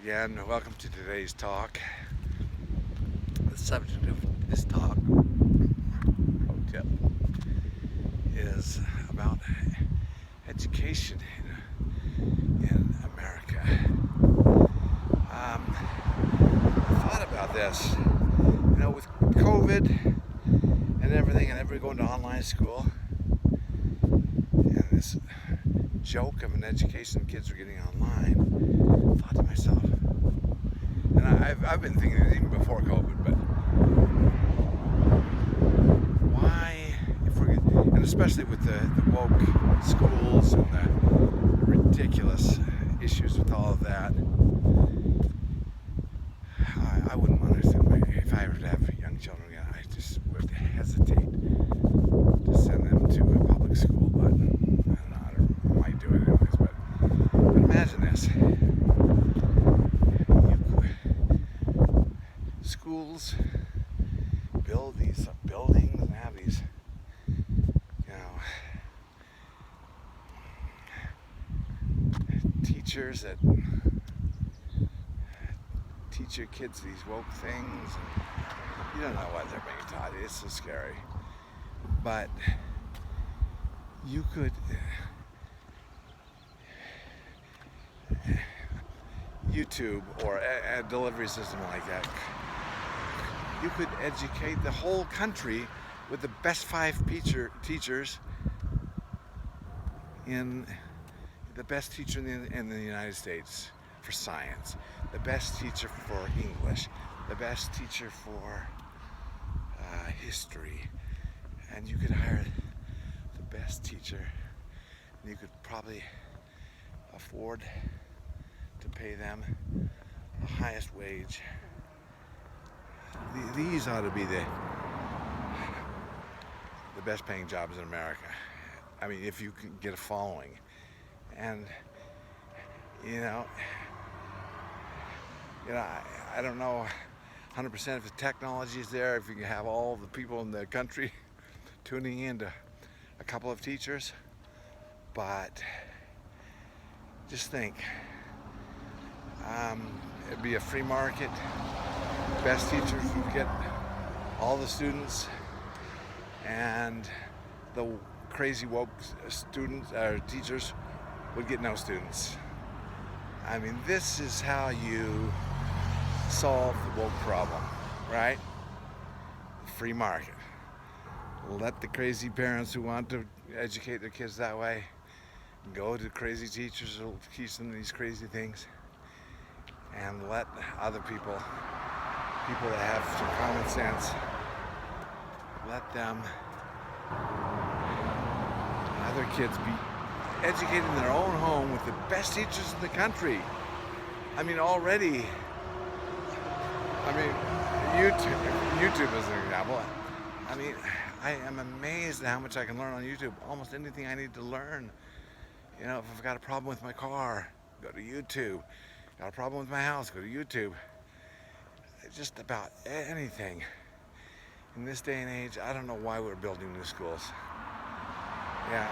again. Welcome to today's talk. The subject of this talk, pro tip, is about education in America. I thought about this, with COVID and everything, and everybody going to online school, and this joke of an education kids are getting online. I thought to myself, and I've been thinking it even before COVID, but why, and especially with the woke schools and the ridiculous issues with all of that, I wouldn't want to if I were to have young children again, I just would hesitate to send them to a public school, but I might do it anyways, but imagine this. Schools build these buildings and have these, teachers that teach your kids these woke things, and you don't know what they're being taught. It's so scary. But you could YouTube or a delivery system like that, you could educate the whole country with the best 5 teachers in the best teacher in the United States for science, the best teacher for English, the best teacher for history, and you could hire the best teacher, and you could probably afford to pay them the highest wage. These ought to be the best paying jobs in America. I mean, if you can get a following. And I don't know 100% if the technology is there, if you can have all the people in the country tuning in to a couple of teachers, but just think, it'd be a free market. Best teachers would get all the students, and the crazy woke students or teachers would get no students. I mean, this is how you solve the woke problem, right? Free market. Let the crazy parents who want to educate their kids that way go to crazy teachers who will teach them these crazy things, and let other people that have some common sense, let them, other kids be educated in their own home with the best teachers in the country. I mean, already, YouTube is an example. I mean, I am amazed at how much I can learn on YouTube. Almost anything I need to learn. If I've got a problem with my car, go to YouTube. Got a problem with my house, go to YouTube. Just about anything. In this day and age, I don't know why we're building new schools. Yeah,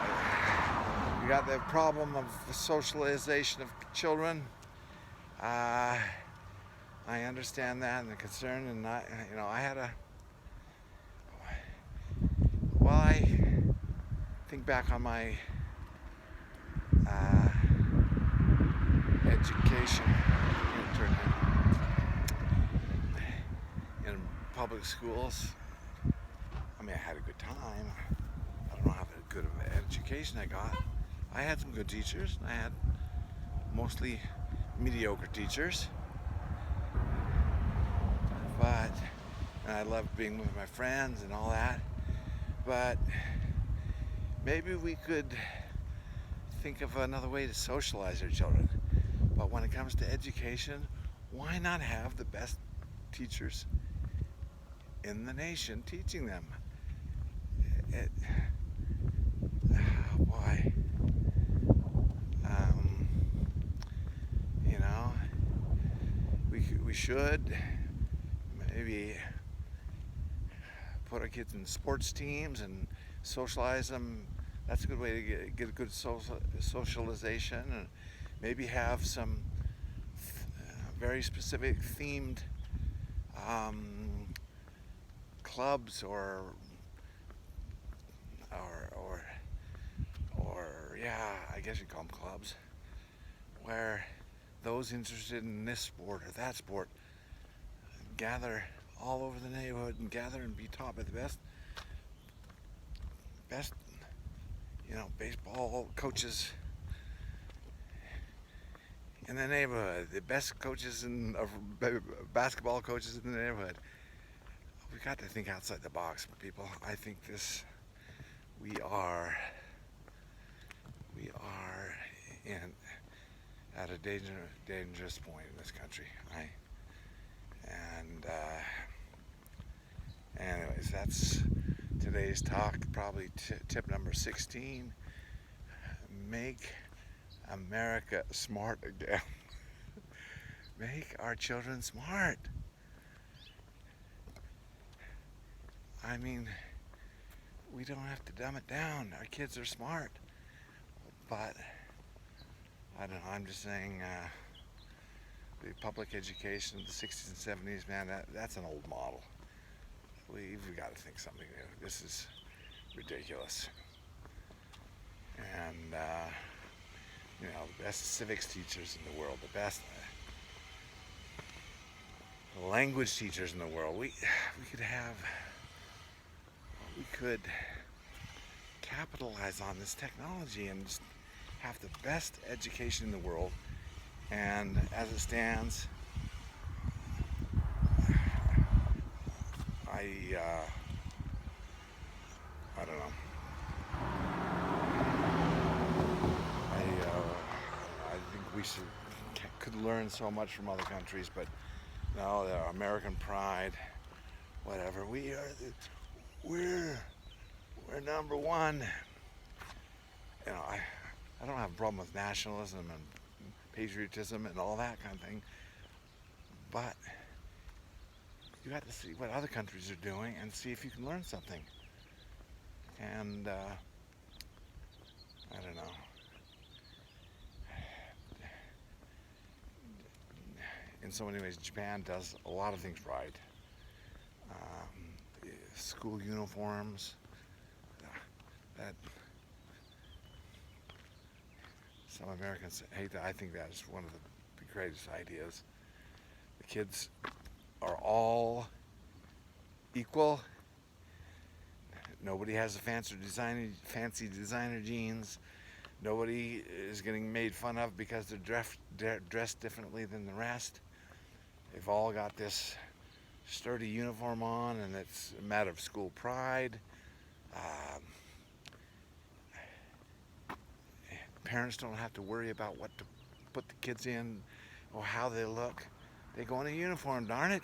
you got the problem of the socialization of children. I understand that and the concern, and I think back on my education in public schools. I mean, I had a good time. I don't know how good of an education I got. I had some good teachers. I had mostly mediocre teachers. And I loved being with my friends and all that. But maybe we could think of another way to socialize our children. But when it comes to education, why not have the best teachers in the nation teaching them? Oh boy. We should maybe put our kids in sports teams and socialize them. That's a good way to get a good socialization, and maybe have some very specific themed clubs or or yeah, I guess you'd call them clubs, where those interested in this sport or that sport gather all over the neighborhood and gather and be taught by the best, baseball coaches in the neighborhood, the best coaches basketball coaches in the neighborhood. We got to think outside the box, people. I think we are in at a dangerous point in this country. Anyways, that's today's talk. Probably tip number 16: make America smart again. Make our children smart. I mean, we don't have to dumb it down. Our kids are smart. But, I don't know, I'm just saying, the public education of the 60s and 70s, man, that's an old model. We've got to think something new. This is ridiculous. And, the best civics teachers in the world, the best language teachers in the world. We could capitalize on this technology and just have the best education in the world. And as it stands, I don't know. I think we could learn so much from other countries, but no, the American pride, whatever. We're number one. I don't have a problem with nationalism and patriotism and all that kind of thing, but you have to see what other countries are doing and see if you can learn something. And I don't know. In so many ways, Japan does a lot of things right. School uniforms, that some Americans hate that. I think that is one of the greatest ideas. The kids are all equal. Nobody has a fancy designer jeans. Nobody is getting made fun of because they're dressed differently than the rest. They've all got this sturdy uniform on, and it's a matter of school pride. Parents don't have to worry about what to put the kids in or how they look. They go in a uniform, darn it.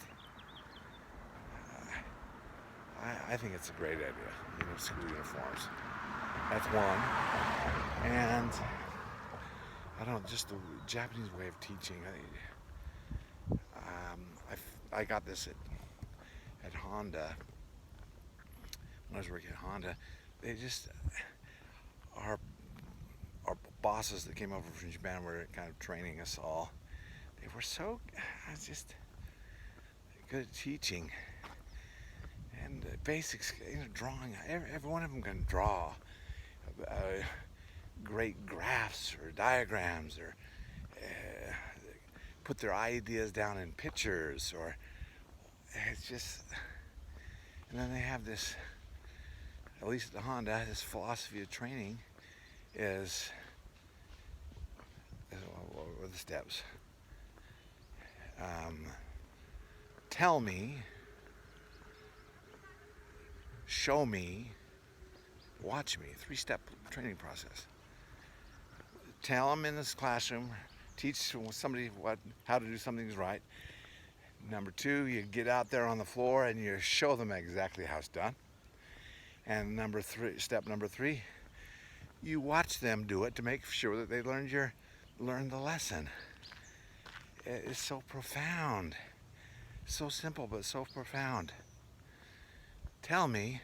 I think it's a great idea, school uniforms. That's one. And I don't know, just the Japanese way of teaching. I got this at Honda. When I was working at Honda, they just our bosses that came over from Japan were kind of training us all. They were so just good at teaching and basics, drawing. Every one of them can draw great graphs or diagrams or put their ideas down in pictures, or it's just. And then they have this, at least at the Honda, this philosophy of training is what were the steps? Tell me, show me, watch me. 3-step training process. Tell them in this classroom, teach somebody how to do something right. Number 2, you get out there on the floor and you show them exactly how it's done. And step number 3, you watch them do it to make sure that they learn the lesson. It's so profound. So simple, but so profound. Tell me,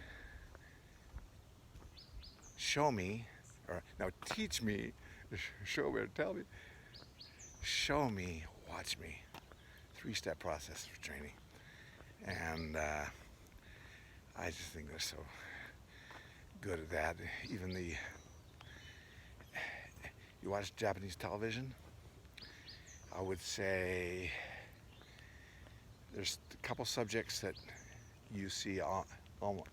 show me, or now teach me, show me, tell me, show me, watch me. three-step process for training. And I just think they're so good at that. Even you watch Japanese television, I would say there's a couple subjects that you see almost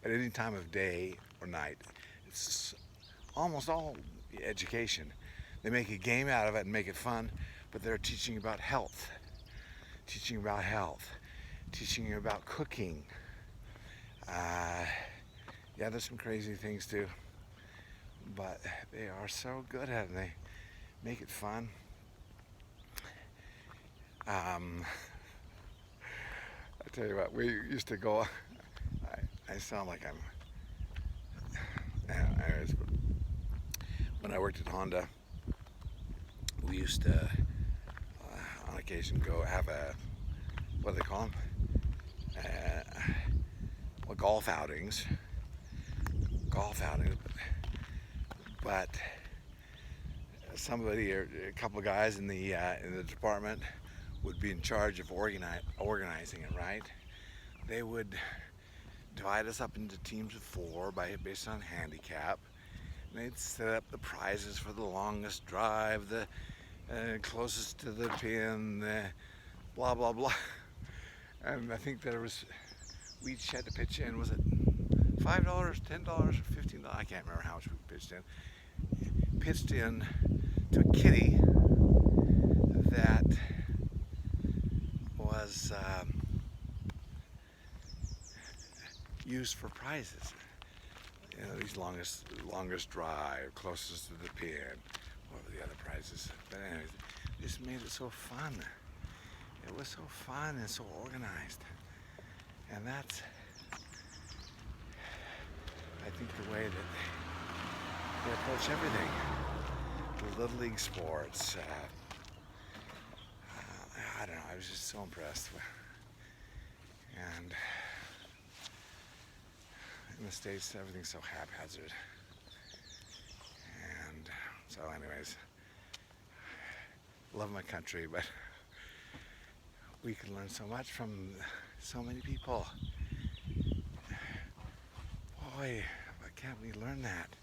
at any time of day or night. It's almost all education. They make a game out of it and make it fun, but they're teaching about health, teaching you about cooking. Yeah, there's some crazy things too, but they are so good at it and they make it fun. I tell you what, we used to go, I sound like anyways, when I worked at Honda, we used to, on occasion, go have what do they call them? Well, golf outings, but somebody or a couple of guys in the department would be in charge of organizing it, right? They would divide us up into teams of 4 based on handicap. And they'd set up the prizes for the longest drive, the closest to the pin, blah, blah, blah. And I think we each had to pitch in, was it $5, $10, or $15? I can't remember how much we pitched in. Pitched in to a kitty that was used for prizes. You know, these longest drive, closest to the pin, what were the other prizes? But anyways, this made it so fun. It was so fun and so organized. And that's, I think, the way that they approach everything. The Little League sports. I don't know, I was just so impressed. And in the States, everything's so haphazard. And so anyways, love my country, but we can learn so much from so many people. Boy, why can't we learn that?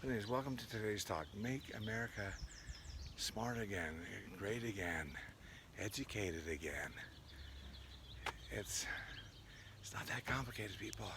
But anyways, welcome to today's talk. Make America smart again, great again, educated again. It's not that complicated, people.